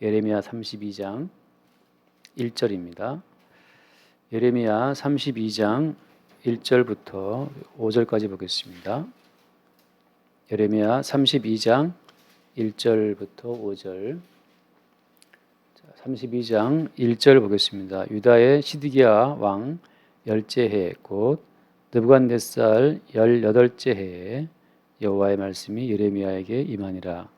예레미야 32장 1절입니다. 예레미야 32장 1절부터 5절까지 보겠습니다. 예레미야 32장 1절부터 5절. 32장 1절 보겠습니다. 유다의 시드기야 왕 10째 해 곧 느부갓네살 18째 해에 여호와의 말씀이 예레미야에게 임하니라.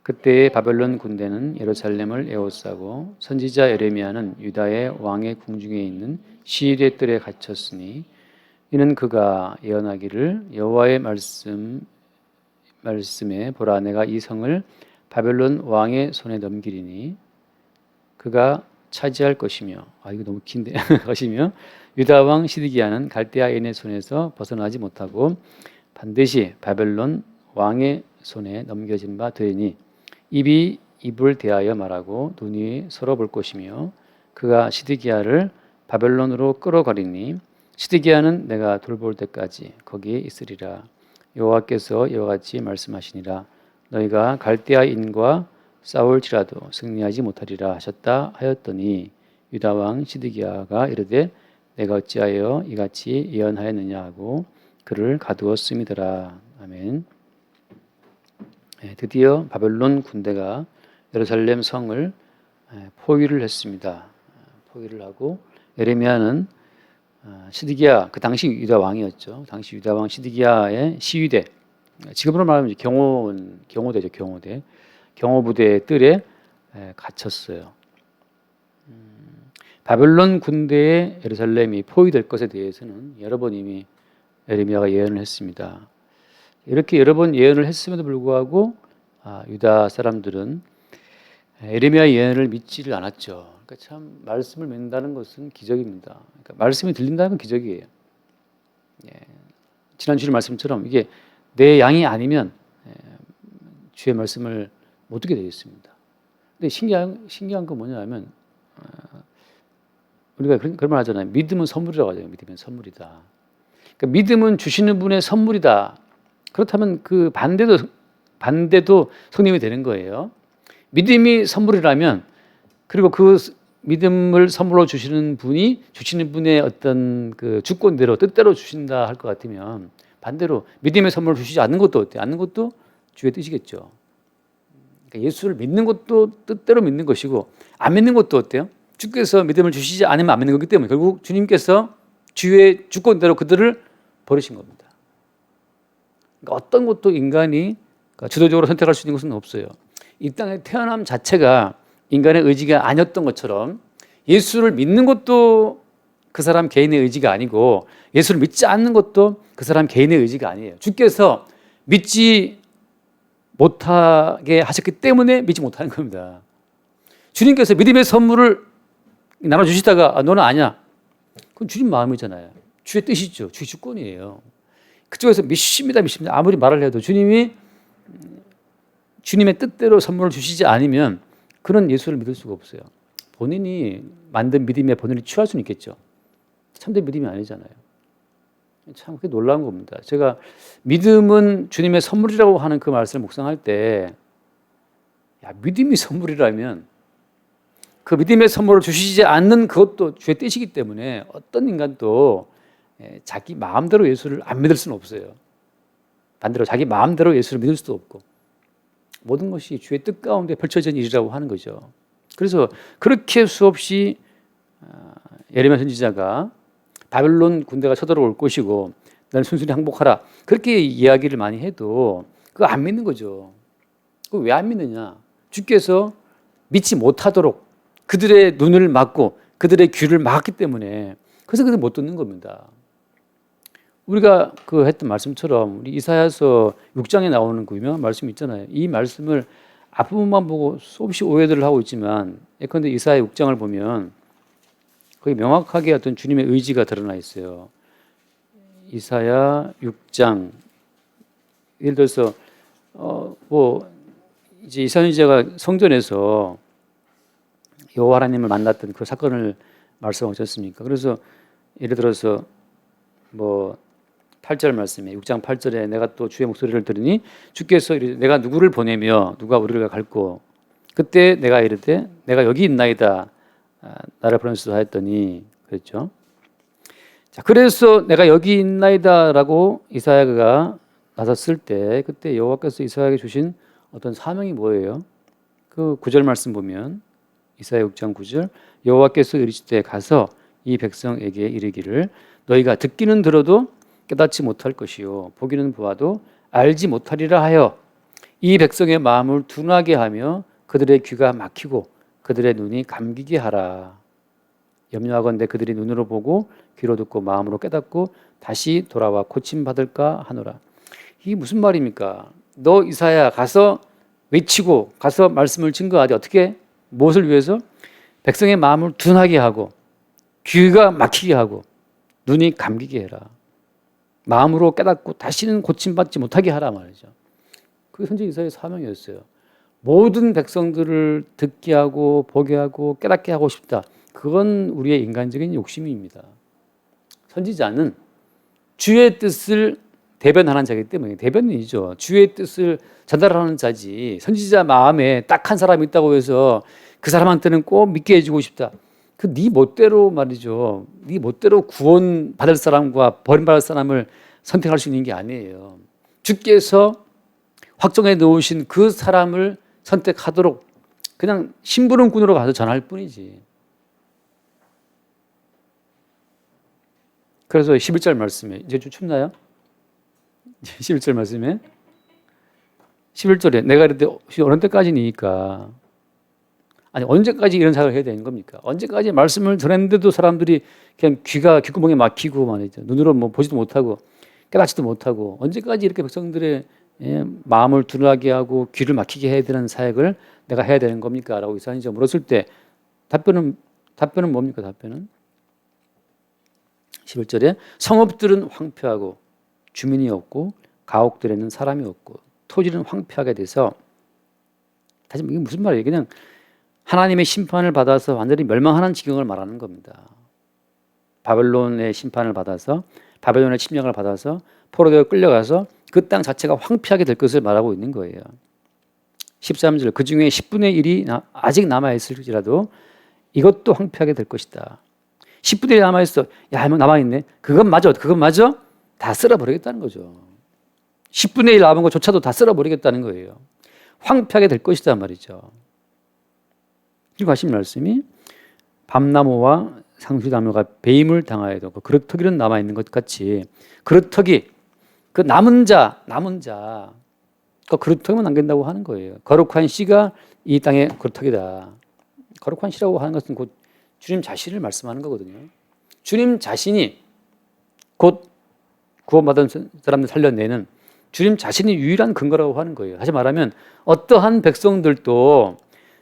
그때의 바벨론 군대는 예루살렘을 에워싸고 선지자 예레미야는 유다의 왕의 궁중에 있는 시일의 뜰에 갇혔으니 이는 그가 예언하기를 여호와의 말씀에 보라 내가 이 성을 바벨론 왕의 손에 넘기리니 그가 차지할 것이며 이거 너무 긴데 것이며 유다 왕 시드기야는 갈대아인의 손에서 벗어나지 못하고 반드시 바벨론 왕의 손에 넘겨진 바 되니 입이 입을 대하여 말하고 눈이 서로 볼 것이며 그가 시드기야를 바벨론으로 끌어가리니 시드기야는 내가 돌볼 때까지 거기에 있으리라. 여호와께서 이와 같이 말씀하시니라. 너희가 갈대아인과 싸울지라도 승리하지 못하리라 하셨다 하였더니 유다 왕 시드기야가 이르되 내가 어찌하여 이같이 예언하였느냐 하고 그를 가두었음이더라. 아멘. 드디어 바벨론 군대가 예루살렘 성을 포위를 했습니다. 포위를 하고 예레미야는 시드기야, 그 당시 유다 왕이었죠. 당시 유다 왕 시드기야의 시위대, 지금으로 말하면 경호대죠. 경호부대의 뜰에 갇혔어요. 바벨론 군대의 예루살렘이 포위될 것에 대해서는 여러 번 이미 예레미야가 예언을 했습니다. 이렇게 여러 번 예언을 했음에도 불구하고 유다 사람들은 예레미야 예언을 믿지를 않았죠. 그러니까 참 말씀을 믿는다는 것은 기적입니다. 그러니까 말씀이 들린다는 건 기적이에요. 지난 주일 말씀처럼 이게 내 양이 아니면 주의 말씀을 못 듣게 되어 있습니다. 근데 신기한 건 뭐냐면 우리가 그런 말 하잖아요. 믿음은 선물이라고 하잖아요. 믿음은 선물이다. 그러니까 믿음은 주시는 분의 선물이다. 그렇다면 그 반대도 성립이 되는 거예요. 믿음이 선물이라면 그리고 그 믿음을 선물로 주시는 분의 어떤 그 주권대로 뜻대로 주신다 할 것 같으면 반대로 믿음의 선물을 주시지 않는 것도 어때요? 않는 것도 주의 뜻이겠죠. 그러니까 예수를 믿는 것도 뜻대로 믿는 것이고 안 믿는 것도 어때요? 주께서 믿음을 주시지 않으면 안 믿는 거기 때문에 결국 주님께서 주의 주권대로 그들을 버리신 겁니다. 그러니까 어떤 것도 인간이 주도적으로 선택할 수 있는 것은 없어요. 이 땅에 태어남 자체가 인간의 의지가 아니었던 것처럼 예수를 믿는 것도 그 사람 개인의 의지가 아니고 예수를 믿지 않는 것도 그 사람 개인의 의지가 아니에요. 주께서 믿지 못하게 하셨기 때문에 믿지 못하는 겁니다. 주님께서 믿음의 선물을 나눠주시다가 너는 아니야. 그건 주님 마음이잖아요. 주의 뜻이죠. 주의 주권이에요. 그쪽에서 믿습니다. 아무리 말을 해도 주님이 주님의 뜻대로 선물을 주시지 않으면 그는 예수를 믿을 수가 없어요. 본인이 만든 믿음에 본인이 취할 수는 있겠죠. 참된 믿음이 아니잖아요. 참 그게 놀라운 겁니다. 제가 믿음은 주님의 선물이라고 하는 그 말씀을 묵상할 때 믿음이 선물이라면 그 믿음의 선물을 주시지 않는 그것도 주의 뜻이기 때문에 어떤 인간도 자기 마음대로 예수를 안 믿을 수는 없어요. 반대로 자기 마음대로 예수를 믿을 수도 없고 모든 것이 주의 뜻 가운데 펼쳐진 일이라고 하는 거죠. 그래서 그렇게 수없이 예레미야 선지자가 바벨론 군대가 쳐들어올 것이고 나는 순순히 항복하라 그렇게 이야기를 많이 해도 그거 안 믿는 거죠. 그거 왜 안 믿느냐? 주께서 믿지 못하도록 그들의 눈을 막고 그들의 귀를 막았기 때문에 그래서 그들 못 듣는 겁니다. 우리가 그 했던 말씀처럼 우리 이사야서 6장에 나오는 그 유명한 말씀 있잖아요. 이 말씀을 앞부분만 보고 수없이 오해들을 하고 있지만 예컨대 이사야 6장을 보면 거기 명확하게 어떤 주님의 의지가 드러나 있어요. 이사야 6장 예를 들어서 이제 이사야 선지자가 성전에서 여호와 하나님을 만났던 그 사건을 말씀하지 않습니까? 그래서 예를 들어서 8절 말씀에 6장 8절에 내가 또 주의 목소리를 들으니 주께서 내가 누구를 보내며 누가 우리를 갈고 그때 내가 이르되 내가 여기 있나이다. 나를 보내소서 하였더니 그랬죠. 자, 그래서 내가 여기 있나이다라고 이사야가 나섰을 때 그때 여호와께서 이사야에게 주신 어떤 사명이 뭐예요? 그 9절 말씀 보면 이사야 6장 9절 여호와께서 이르시되 가서 이 백성에게 이르기를 너희가 듣기는 들어도 깨닫지 못할 것이요 보기는 보아도 알지 못하리라 하여 이 백성의 마음을 둔하게 하며 그들의 귀가 막히고 그들의 눈이 감기게 하라. 염려하건대 그들이 눈으로 보고 귀로 듣고 마음으로 깨닫고 다시 돌아와 고침받을까 하노라. 이게 무슨 말입니까? 너 이사야 가서 외치고 가서 말씀을 증거하되 어떻게? 무엇을 위해서? 백성의 마음을 둔하게 하고 귀가 막히게 하고 눈이 감기게 해라. 마음으로 깨닫고 다시는 고침받지 못하게 하라 말이죠. 그게 선지 이사야의 사명이었어요. 모든 백성들을 듣게 하고 보게 하고 깨닫게 하고 싶다. 그건 우리의 인간적인 욕심입니다. 선지자는 주의 뜻을 대변하는 자이기 때문에 대변인이죠. 주의 뜻을 전달하는 자지. 선지자 마음에 딱 한 사람이 있다고 해서 그 사람한테는 꼭 믿게 해주고 싶다. 그 네 멋대로 말이죠. 네 멋대로 구원 받을 사람과 버림받을 사람을 선택할 수 있는 게 아니에요. 주께서 확정해 놓으신 그 사람을 선택하도록 그냥 심부름꾼으로 가서 전할 뿐이지. 그래서 11절 말씀에 이제 좀 춥나요? 11절 말씀에 11절에 내가 이랬는데 어느 때까지니까 아니 언제까지 이런 생각을 해야 되는 겁니까? 언제까지 말씀을 전했는데도 사람들이 그냥 귓구멍에 막히고 말이죠. 눈으로 뭐 보지도 못하고 깨닫지도 못하고 언제까지 이렇게 백성들의 마음을 둔하게 하고 귀를 막히게 해야 되는 사역을 내가 해야 되는 겁니까? 라고 이사야가 물었을 때 답변은 뭡니까? 답변은 11절에 성읍들은 황폐하고 주민이 없고 가옥들에는 사람이 없고 토지는 황폐하게 돼서 다시 이게 무슨 말이에요? 그냥 하나님의 심판을 받아서 완전히 멸망하는 지경을 말하는 겁니다. 바벨론의 심판을 받아서 바벨론의 침략을 받아서 포로되어 끌려가서 그 땅 자체가 황폐하게 될 것을 말하고 있는 거예요. 13절 그 중에 10분의 1이 아직 남아있을지라도 이것도 황폐하게 될 것이다. 10분의 1이 남아있어. 야, 남아있네. 그건 맞아. 다 쓸어버리겠다는 거죠. 10분의 1 남은 것조차도 다 쓸어버리겠다는 거예요. 황폐하게 될 것이다 말이죠. 그리고 하신 말씀이 밤나무와 상수나무가 배임을 당하여도 그 그릇터기는 남아있는 것 같이 그릇터기 그 남은 자 그 그릇터기만 남긴다고 하는 거예요. 거룩한 씨가 이 땅의 그릇터기다. 거룩한 씨라고 하는 것은 곧 주님 자신을 말씀하는 거거든요. 주님 자신이 곧 구원받은 사람들 살려내는 주님 자신이 유일한 근거라고 하는 거예요. 다시 말하면 어떠한 백성들도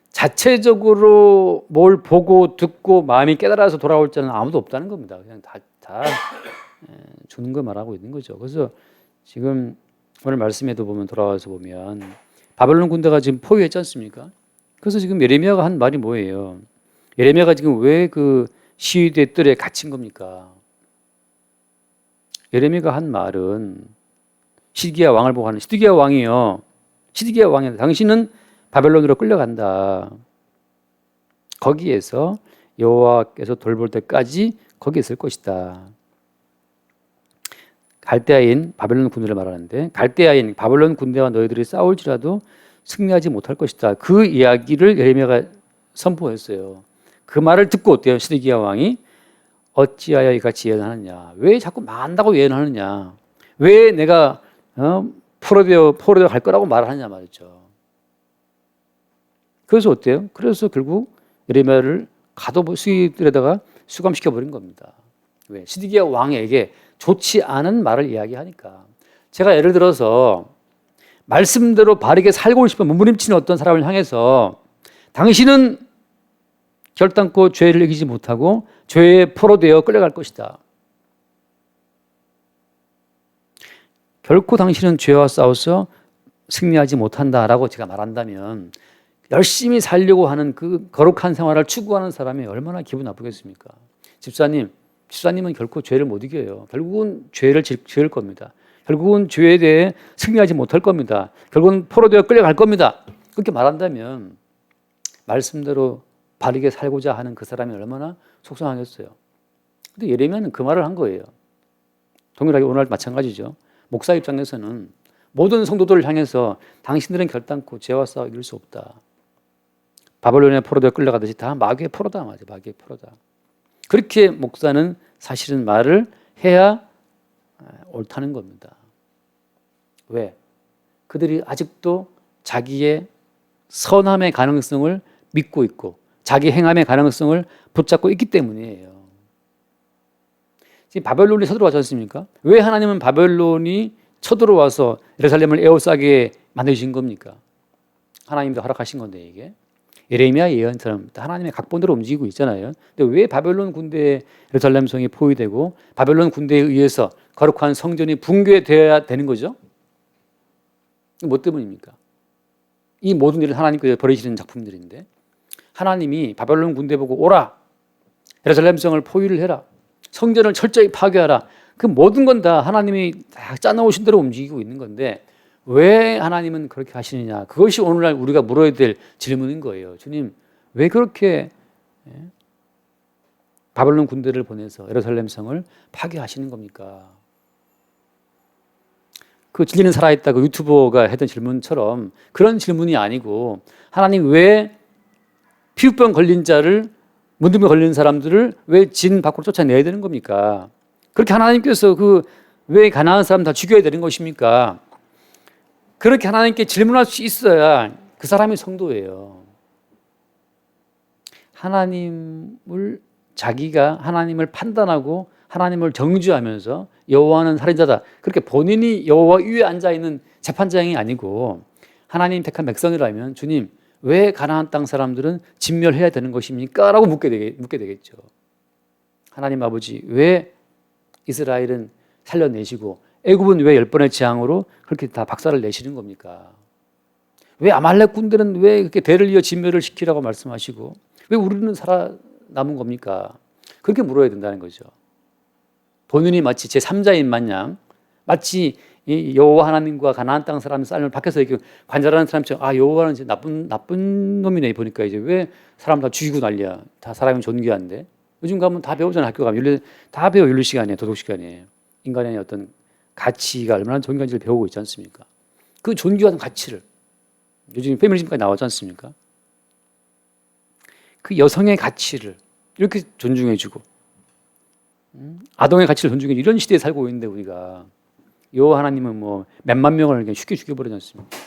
자체적으로 뭘 보고 듣고 마음이 깨달아서 돌아올 자는 아무도 없다는 겁니다. 그냥 다 주는 거 말하고 있는 거죠. 그래서 지금 오늘 말씀에도 보면 돌아와서 보면 바벨론 군대가 지금 포위했지 않습니까? 그래서 지금 예레미야가 한 말이 뭐예요? 예레미야가 지금 왜 그 시위대 뜰에 갇힌 겁니까? 예레미야가 한 말은 시드기야 왕을 보고 하는 시드기야 왕이요. 시드기야 왕이 당신은 바벨론으로 끌려간다. 거기에서 여호와께서 돌볼 때까지 거기 있을 것이다. 갈대아인 바벨론 군대를 말하는데 갈대아인 바벨론 군대와 너희들이 싸울지라도 승리하지 못할 것이다. 그 이야기를 예레미야가 선포했어요. 그 말을 듣고 어때요? 시드기야 왕이 어찌하여 이같이 예언하느냐? 왜 자꾸 망한다고 예언하느냐? 왜 내가 포로되어 갈 거라고 말하느냐 말이죠. 그래서 어때요? 그래서 결국 예레미야를 가둬시들에다가 수감시켜 버린 겁니다. 왜? 시드기야 왕에게 좋지 않은 말을 이야기하니까. 제가 예를 들어서 말씀대로 바르게 살고 싶은 몸부림치는 어떤 사람을 향해서 당신은 결단코 죄를 이기지 못하고 죄에 포로되어 끌려갈 것이다. 결코 당신은 죄와 싸워서 승리하지 못한다라고 제가 말한다면 열심히 살려고 하는 그 거룩한 생활을 추구하는 사람이 얼마나 기분 나쁘겠습니까? 집사님은 결코 죄를 못 이겨요. 결국은 죄를 지을 겁니다. 결국은 죄에 대해 승리하지 못할 겁니다. 결국은 포로되어 끌려갈 겁니다. 그렇게 말한다면 말씀대로 바르게 살고자 하는 그 사람이 얼마나 속상하겠어요. 근데 예레미야는 그 말을 한 거예요. 동일하게 오늘 마찬가지죠. 목사 입장에서는 모든 성도들을 향해서 당신들은 결단코 죄와 싸워 이길 수 없다. 바벨론의 포로도에 끌려가듯이 다 마귀의 포로다 말이죠. 마귀의 포로다. 그렇게 목사는 사실은 말을 해야 옳다는 겁니다. 왜? 그들이 아직도 자기의 선함의 가능성을 믿고 있고 자기 행함의 가능성을 붙잡고 있기 때문이에요. 지금 바벨론이 쳐들어왔지 않습니까? 왜 하나님은 바벨론이 쳐들어와서 예루살렘을 에워싸게 만드신 겁니까? 하나님도 허락하신 건데 이게 예레미야 예언처럼 하나님의 각본대로 움직이고 있잖아요. 근데 왜 바벨론 군대에 예루살렘 성이 포위되고 바벨론 군대에 의해서 거룩한 성전이 붕괴되어야 되는 거죠? 뭐 때문입니까? 이 모든 일을 하나님께서 벌이시는 작품들인데 하나님이 바벨론 군대 보고 오라 예루살렘 성을 포위를 해라 성전을 철저히 파괴하라 그 모든 건 다 하나님이 다 짜놓으신 대로 움직이고 있는 건데 왜 하나님은 그렇게 하시느냐 그것이 오늘날 우리가 물어야 될 질문인 거예요. 주님 왜 그렇게 바벨론 군대를 보내서 예루살렘 성을 파괴하시는 겁니까? 그 진리는 살아있다 그 유튜버가 했던 질문처럼 그런 질문이 아니고 하나님 왜 피부병 걸린 자를 문둥병 걸린 사람들을 왜 진 밖으로 쫓아내야 되는 겁니까? 그렇게 하나님께서 그 왜 가난한 사람 다 죽여야 되는 것입니까? 그렇게 하나님께 질문할 수 있어야 그 사람이 성도예요. 하나님을 자기가 하나님을 판단하고 하나님을 정죄하면서 여호와는 살인자다. 그렇게 본인이 여호와 위에 앉아 있는 재판장이 아니고 하나님 택한 백성이라면 주님 왜 가나안 땅 사람들은 진멸해야 되는 것입니까? 라고 묻게 되겠죠. 하나님 아버지 왜 이스라엘은 살려내시고 애굽은 왜 10번의 재앙으로 그렇게 다 박살을 내시는 겁니까? 왜 아말렉 군대는 왜 그렇게 대를 이어 진멸을 시키라고 말씀하시고 왜 우리는 살아남은 겁니까? 그렇게 물어야 된다는 거죠. 본인이 마치 제3자인 마냥 마치 여호와 하나님과 가나안 땅 사람 삶을 밖에서 이렇게 관찰하는 사람처럼 아 여호와는 이제 나쁜 놈이네 보니까 이제 왜 사람 다 죽이고 난리야. 다 사람이 존귀한데 요즘 가면 다 배우잖아. 학교 가면 다 배워 윤리 시간이에요. 도덕 시간이에요. 인간의 어떤 가치가 얼마나 존귀한지를 배우고 있지 않습니까? 그 존귀한 가치를 요즘 페미니즘까지 나왔지 않습니까? 그 여성의 가치를 이렇게 존중해주고 아동의 가치를 존중해 이런 시대에 살고 있는데 우리가 여호와 하나님은 뭐 몇만 명을 그냥 쉽게 죽여버리지 않습니까?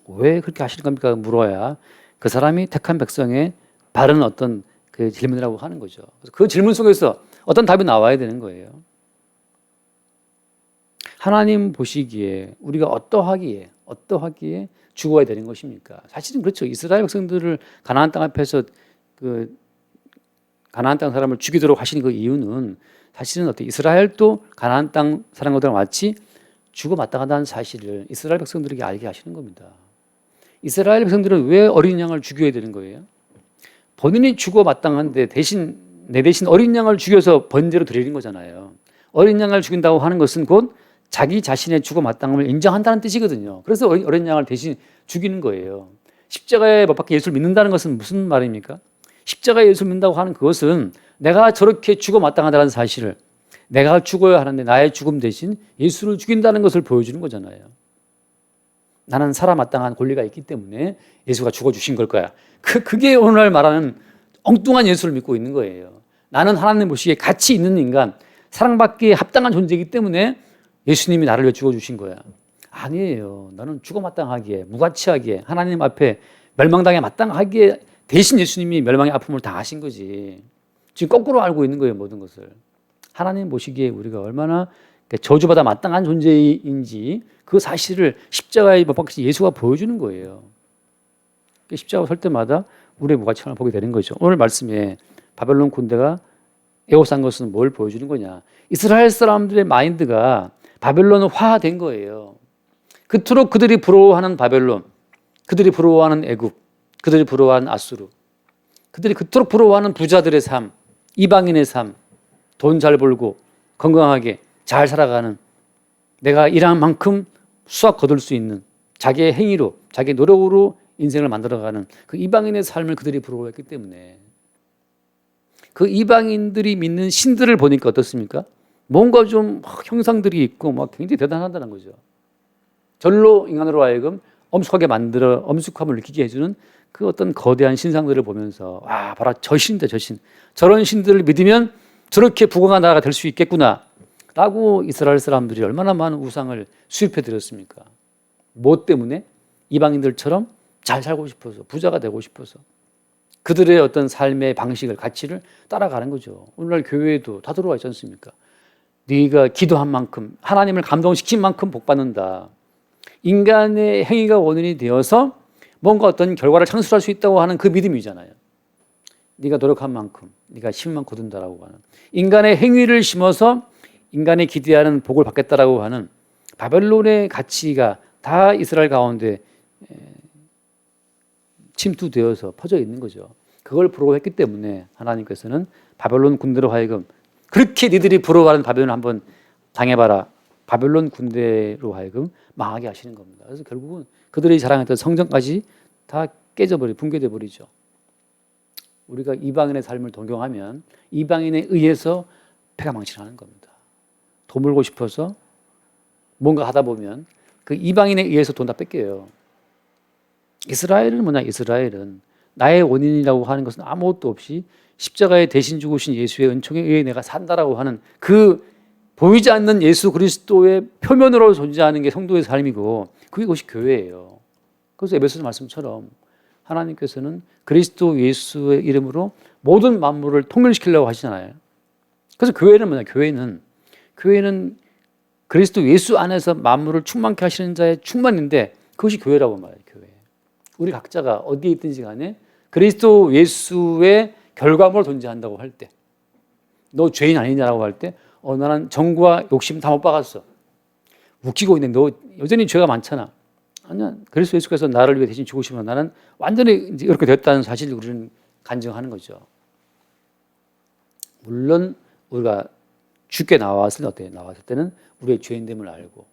왜 그렇게 하시는 겁니까? 물어야 그 사람이 택한 백성의 바른 어떤 그 질문이라고 하는 거죠. 그래서 그 질문 속에서 어떤 답이 나와야 되는 거예요. 하나님 보시기에 우리가 어떠하기에 죽어야 되는 것입니까? 사실은 그렇죠. 이스라엘 백성들을 가나안 땅 앞에서 그 가나안 땅 사람을 죽이도록 하신 그 이유는 사실은 어때 이스라엘도 가나안 땅 사람들과 마치 죽어 마땅하다는 사실을 이스라엘 백성들에게 알게 하시는 겁니다. 이스라엘 백성들은 왜 어린 양을 죽여야 되는 거예요? 본인이 죽어 마땅한데 내 대신 어린 양을 죽여서 번제로 드리는 거잖아요. 어린 양을 죽인다고 하는 것은 곧 자기 자신의 죽어 마땅함을 인정한다는 뜻이거든요. 그래서 어린 양을 대신 죽이는 거예요. 십자가에 못 박혀 예수를 믿는다는 것은 무슨 말입니까? 십자가에 예수를 믿는다고 하는 그것은 내가 저렇게 죽어 마땅하다는 사실을 내가 죽어야 하는데 나의 죽음 대신 예수를 죽인다는 것을 보여주는 거잖아요. 나는 살아 마땅한 권리가 있기 때문에 예수가 죽어주신 걸 거야. 그게 오늘날 말하는 엉뚱한 예수를 믿고 있는 거예요. 나는 하나님 보시기에 가치 있는 인간, 사랑받기에 합당한 존재이기 때문에 예수님이 나를 위해 죽어주신 거야. 아니에요. 나는 죽어 마땅하기에, 무가치하기에, 하나님 앞에 멸망당에 마땅하기에 대신 예수님이 멸망의 아픔을 다 하신 거지. 지금 거꾸로 알고 있는 거예요, 모든 것을. 하나님 보시기에 우리가 얼마나 저주받아 마땅한 존재인지 그 사실을 십자가에 못 박히신 예수가 보여주는 거예요. 십자가 설 때마다 우리의 무가치함을 보게 되는 거죠. 오늘 말씀에 바벨론 군대가 에워싼 것은 뭘 보여주는 거냐. 이스라엘 사람들의 마인드가 바벨론화된 거예요. 그토록 그들이 부러워하는 바벨론, 그들이 부러워하는 애굽, 그들이 부러워하는 아수르, 그들이 그토록 부러워하는 부자들의 삶, 이방인의 삶, 돈 잘 벌고 건강하게 잘 살아가는 내가 일한 만큼 수확 거둘 수 있는 자기의 행위로, 자기의 노력으로 인생을 만들어가는 그 이방인의 삶을 그들이 부러워했기 때문에 그 이방인들이 믿는 신들을 보니까 어떻습니까? 뭔가 좀 형상들이 있고 막 굉장히 대단하다는 거죠. 절로 인간으로 하여금 엄숙하게 만들어 엄숙함을 느끼게 해주는 그 어떤 거대한 신상들을 보면서 와, 봐라, 저 신이다, 저 신. 저런 신들을 믿으면 저렇게 부강한 나라가 될 수 있겠구나 라고 이스라엘 사람들이 얼마나 많은 우상을 수입해 드렸습니까? 뭐 때문에? 이방인들처럼 잘 살고 싶어서, 부자가 되고 싶어서 그들의 어떤 삶의 방식을, 가치를 따라가는 거죠. 오늘날 교회에도 다 들어와 있지 않습니까? 네가 기도한 만큼, 하나님을 감동시킨 만큼 복 받는다. 인간의 행위가 원인이 되어서 뭔가 어떤 결과를 창출할 수 있다고 하는 그 믿음이잖아요. 네가 노력한 만큼 네가 심만 거둔다라고 하는, 인간의 행위를 심어서 인간이 기대하는 복을 받겠다라고 하는 바벨론의 가치가 다 이스라엘 가운데 침투되어서 퍼져 있는 거죠. 그걸 부러워했기 때문에 하나님께서는 바벨론 군대로 하여금 그렇게 니들이 부러워하는 바벨론을 한번 당해봐라. 바벨론 군대로 하여금 망하게 하시는 겁니다. 그래서 결국은 그들이 자랑했던 성전까지 다 붕괴돼 버리죠. 우리가 이방인의 삶을 동경하면 이방인에 의해서 패가 망신하는 겁니다. 돈 벌고 싶어서 뭔가 하다 보면 그 이방인에 의해서 돈 다 뺏겨요. 이스라엘은 뭐냐? 이스라엘은 나의 원인이라고 하는 것은 아무것도 없이 십자가에 대신 죽으신 예수의 은총에 의해 내가 산다라고 하는 그 보이지 않는 예수 그리스도의 표면으로 존재하는 게 성도의 삶이고 그것이 교회예요. 그래서 에베소서 말씀처럼 하나님께서는 그리스도 예수의 이름으로 모든 만물을 통일시키려고 하시잖아요. 그래서 교회는 뭐냐? 교회는 그리스도 예수 안에서 만물을 충만케 하시는 자의 충만인데 그것이 교회라고 말해요. 교회. 우리 각자가 어디에 있든지 간에 그리스도 예수의 결과물로 존재한다고 할 때, 너 죄인 아니냐라고 할 때, 나는 정과 욕심 다 못 박았어. 웃기고 있는데 너 여전히 죄가 많잖아. 아니야. 그리스도 예수께서 나를 위해 대신 죽으시면 나는 완전히 이제 이렇게 됐다는 사실을 우리는 간증하는 거죠. 물론 우리가 죽게 나왔을 때는 우리의 죄인됨을 알고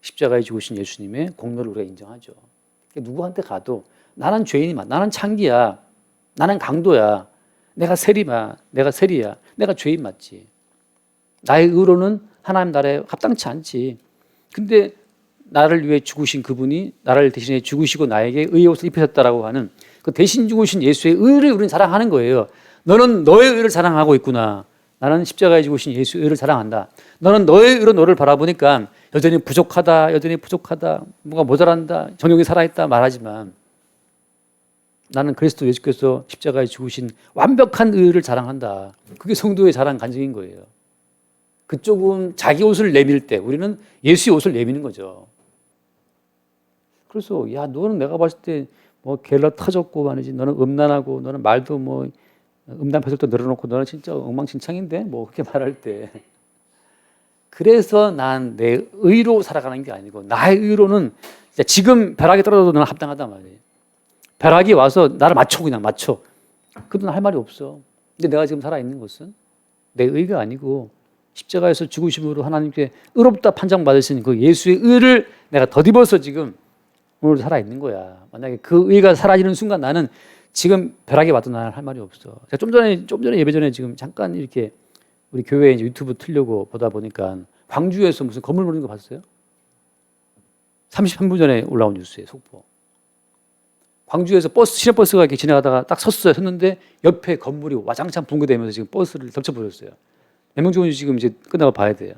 십자가에 죽으신 예수님의 공로를 우리가 인정하죠. 누구한테 가도 나는 죄인이야, 나는 창기야, 나는 강도야, 내가 세리야, 내가 죄인 맞지. 나의 의로는 하나님 나라에 합당치 않지. 근데 나를 위해 죽으신 그분이 나를 대신해 죽으시고 나에게 의의 옷을 입히셨다라고 하는 그 대신 죽으신 예수의 의를 우리는 자랑하는 거예요. 너는 너의 의를 자랑하고 있구나. 나는 십자가에 죽으신 예수의 의를 자랑한다. 너는 너의 의로 너를 바라보니까 여전히 부족하다, 뭐가 모자란다, 정욕이 살아있다 말하지만 나는 그리스도 예수께서 십자가에 죽으신 완벽한 의를 자랑한다. 그게 성도의 자랑 간증인 거예요. 그쪽은 자기 옷을 내밀 때 우리는 예수의 옷을 내미는 거죠. 그래서 야, 너는 내가 봤을 때 뭐 게을러 터졌고 말이지. 너는 음란하고 너는 말도 뭐 음란 패설도 늘어놓고 너는 진짜 엉망진창인데 뭐 그렇게 말할 때, 그래서 난 내 의로 살아가는 게 아니고 나의 의로는 지금 벼락이 떨어져도 너는 합당하단 말이에요. 벼락이 와서 나를 그냥 맞춰. 그래도 할 말이 없어. 근데 내가 지금 살아있는 것은 내 의가 아니고 십자가에서 죽으심으로 하나님께 의롭다 판정받으신 그 예수의 의를 내가 덧입어서 지금 오늘 살아있는 거야. 만약에 그 의가 사라지는 순간 나는 지금 벼락이 와도 나는 할 말이 없어. 제가 좀 전에 예배 전에 지금 잠깐 이렇게 우리 교회에 이제 유튜브 틀려고 보다 보니까 광주에서 무슨 건물 무너진 거 봤어요? 33분 전에 올라온 뉴스에 속보. 광주에서 시내버스가 이렇게 지나가다가 딱 섰는데 옆에 건물이 와장창 붕괴되면서 지금 버스를 덮쳐버렸어요. 몇 명 죽은지 지금 이제 끝나고 봐야 돼요.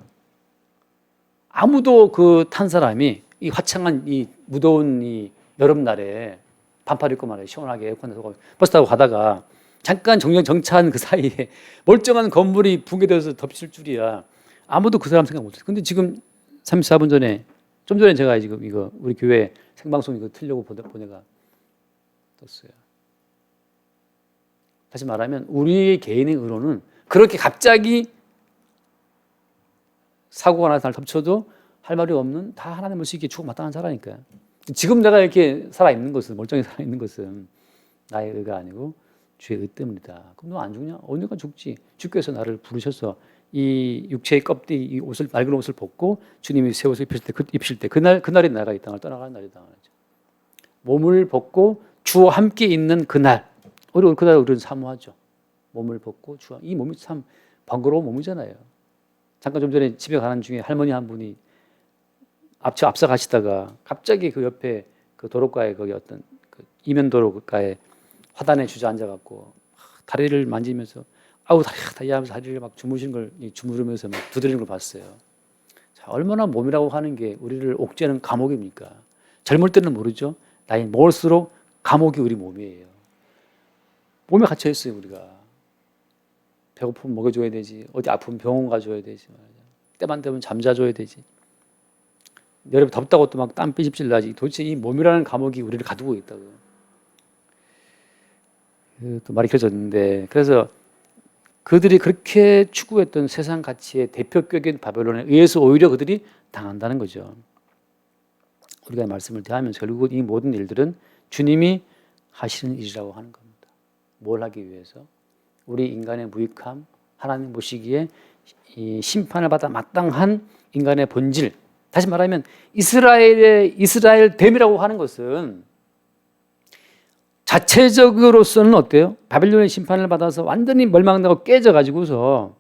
아무도 그 탄 사람이 이 화창한 이 무더운 이 여름날에 반팔 입고 말이에요. 시원하게 에어컨에서 버스 타고 가다가 잠깐 정차한 그 사이에 멀쩡한 건물이 붕괴되어서 덮칠 줄이야. 아무도 그 사람 생각 못했어요. 근데 지금 34분 전에, 좀 전에 제가 지금 이거 우리 교회 생방송 이거 틀려고 보내가 떴어요. 다시 말하면 우리 개인의 의로는 그렇게 갑자기 사고가 나서 날 덮쳐도 할 말이 없는, 다 하나님을 쓰기에 죽어 마땅한 자라니까요. 지금 내가 이렇게 살아있는 것은, 멀쩡히 살아있는 것은 나의 의가 아니고 주의 의 때문이다. 그럼 너 안 죽냐? 언젠가 죽지. 주께서 나를 부르셔서 이 육체의 껍데기, 이 옷을, 맑은 옷을 벗고 주님이 새 옷을 입히실 때 그날이 내가 이 땅을 떠나가는 날이다. 몸을 벗고 주와 함께 있는 그날, 그날 우리는 사모하죠. 몸을 벗고 주와, 이 몸이 참 번거로운 몸이잖아요. 잠깐 좀 전에 집에 가는 중에 할머니 한 분이 앞서 가시다가 갑자기 그 옆에 그 도로가에 거기 어떤 그 이면 도로가에 화단에 주저앉아갖고 다리를 만지면서 아우 다리 하면서 다리를 막 주무시는 걸 주무르면서 막 두드리는 걸 봤어요. 자, 얼마나 몸이라고 하는 게 우리를 옥죄는 감옥입니까? 젊을 때는 모르죠. 나이 먹을수록 감옥이 우리 몸이에요. 몸에 갇혀 있어요 우리가. 배고프면 먹여줘야 되지. 어디 아프면 병원 가줘야 되지. 때만 되면 잠자줘야 되지. 여름 덥다고 또 막 땀 삐집질 나지. 도대체 이 몸이라는 감옥이 우리를 가두고 있다고. 또 말이 길어졌는데, 그래서 그들이 그렇게 추구했던 세상 가치의 대표격인 바벨론에 의해서 오히려 그들이 당한다는 거죠. 우리가 이 말씀을 대하면서 결국 이 모든 일들은 주님이 하시는 일이라고 하는 겁니다. 뭘 하기 위해서? 우리 인간의 무익함, 하나님 보시기에 이 심판을 받아 마땅한 인간의 본질, 다시 말하면 이스라엘 됨이라고 하는 것은 자체적으로서는 어때요? 바벨론의 심판을 받아서 완전히 멸망당하고 깨져가지고서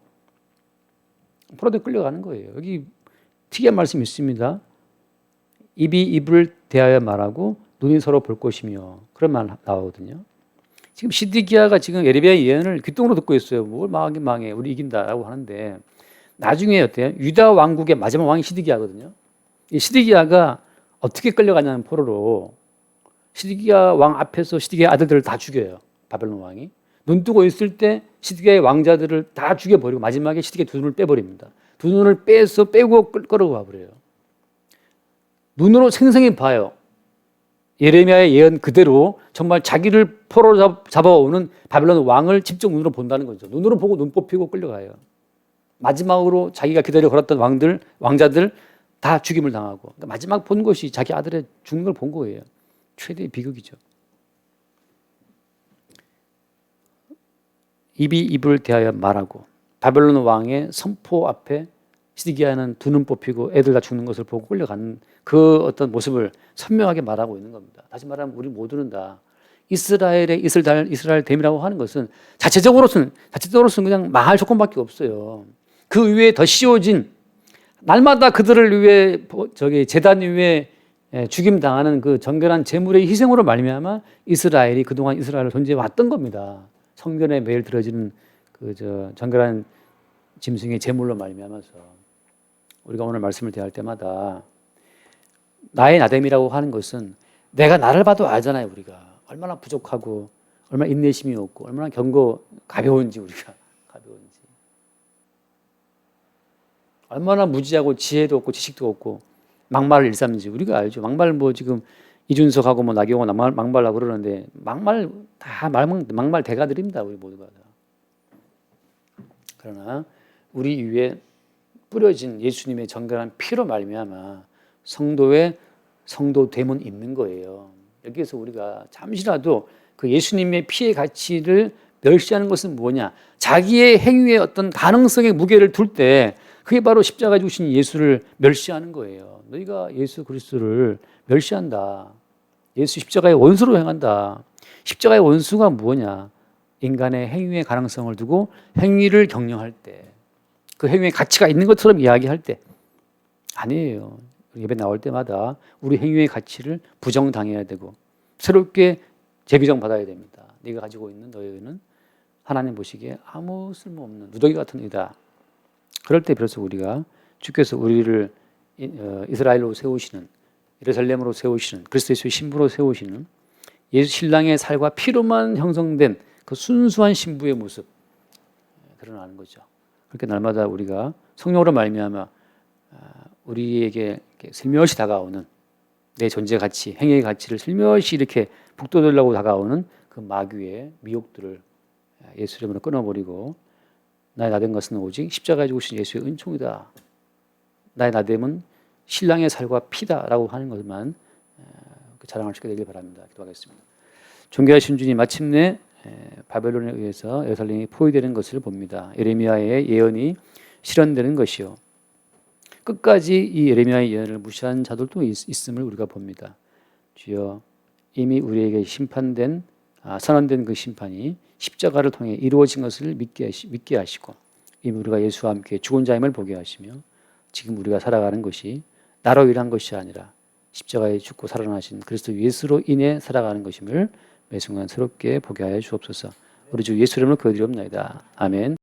포로되 끌려가는 거예요. 여기 특이한 말씀이 있습니다. 입이 입을 대하여 말하고 눈이 서로 볼 것이며, 그런 말 나오거든요. 지금 시드기야가 지금 예레미야의 예언을 귓등으로 듣고 있어요. 뭘 망하긴 망해, 우리 이긴다라고 하는데, 나중에 어때요? 유다 왕국의 마지막 왕이 시드기야거든요. 이 시드기야가 어떻게 끌려가냐는 포로로, 시드기야 왕 앞에서 시드기야 아들들을 다 죽여요. 바벨론 왕이 눈 뜨고 있을 때 시드기야의 왕자들을 다 죽여버리고 마지막에 시드기야 두 눈을 빼버립니다. 두 눈을 빼고 끌어가 버려요. 눈으로 생생히 봐요. 예레미야의 예언 그대로 정말 자기를 포로 잡아오는 바벨론 왕을 직접 눈으로 본다는 거죠. 눈으로 보고 눈 뽑히고 끌려가요. 마지막으로 자기가 기다려 걸었던 왕자들 다 죽임을 당하고, 그러니까 마지막 본 것이 자기 아들의 죽는 걸 본 거예요. 최대의 비극이죠. 입이 입을 대하여 말하고, 바벨론 왕의 선포 앞에 시드기야는 두 눈 뽑히고 애들 다 죽는 것을 보고 끌려가는 그 어떤 모습을 선명하게 말하고 있는 겁니다. 다시 말하면 우리 모두는 다 이스라엘 됨이라고 하는 것은 자체적으로서는 그냥 망할 조건밖에 없어요. 그 위에 더 씌워진, 날마다 그들을 위해 제단 위에 죽임 당하는 그 정결한 제물의 희생으로 말미암아 이스라엘이 그동안 이스라엘로 존재해 왔던 겁니다. 성전에 매일 들어지는 정결한 짐승의 제물로 말미암아서 우리가 오늘 말씀을 대할 때마다 나의 나됨이라고 하는 것은 내가 나를 봐도 알잖아요. 우리가 얼마나 부족하고 얼마나 인내심이 없고 얼마나 가벼운지, 우리가 가벼운지, 얼마나 무지하고 지혜도 없고 지식도 없고 막말을 일삼는지 우리가 알죠. 막말 지금 이준석하고 나경원 막말하고 그러는데 막말 대가들입니다. 우리 모두가 다. 그러나 우리 위에 뿌려진 예수님의 정결한 피로 말미암아 성도됨은 있는 거예요. 여기에서 우리가 잠시라도 그 예수님의 피의 가치를 멸시하는 것은 뭐냐? 자기의 행위에 어떤 가능성의 무게를 둘 때 그게 바로 십자가에 죽으신 예수를 멸시하는 거예요. 너희가 예수 그리스도를 멸시한다. 예수 십자가의 원수로 행한다. 십자가의 원수가 뭐냐? 인간의 행위의 가능성을 두고 행위를 경영할 때, 그 행위의 가치가 있는 것처럼 이야기할 때, 아니에요. 예배 나올 때마다 우리 행위의 가치를 부정당해야 되고 새롭게 재규정 받아야 됩니다. 네가 가지고 있는 너희는 하나님 보시기에 아무 쓸모없는 누더기 같은 이다. 그럴 때 비로소 우리가 주께서 우리를 이스라엘로 세우시는, 예루살렘으로 세우시는, 그리스도 예수의 신부로 세우시는 예수 신랑의 살과 피로만 형성된 그 순수한 신부의 모습 드러나는 거죠. 그렇게 날마다 우리가 성령으로 말미암아 우리에게 슬며시 다가오는 내 존재 가치, 행위의 가치를 슬며시 이렇게 북돋으려고 다가오는 그 마귀의 미혹들을 예수 이름으로 끊어버리고, 나의 나된 것은 오직 십자가에 죽으신 예수의 은총이다. 나의 나됨은 신랑의 살과 피다라고 하는 것만 자랑할 수 있게 되길 바랍니다. 기도하겠습니다. 존귀하신 주님, 마침내 바벨론에 의해서 예루살렘이 포위되는 것을 봅니다. 예레미야의 예언이 실현되는 것이요, 끝까지 이 예레미야의 예언을 무시한 자들도 있음을 우리가 봅니다. 주여, 이미 우리에게 심판된 선언된 그 심판이 십자가를 통해 이루어진 것을 믿게 하시고 이미 우리가 예수와 함께 죽은 자임을 보게 하시며 지금 우리가 살아가는 것이 나로 인한 것이 아니라 십자가에 죽고 살아나신 그리스도 예수로 인해 살아가는 것임을 매 순간 새롭게 보게 하여 주옵소서. 우리 주 예수 이름으로 기도드리옵나이다. 아멘.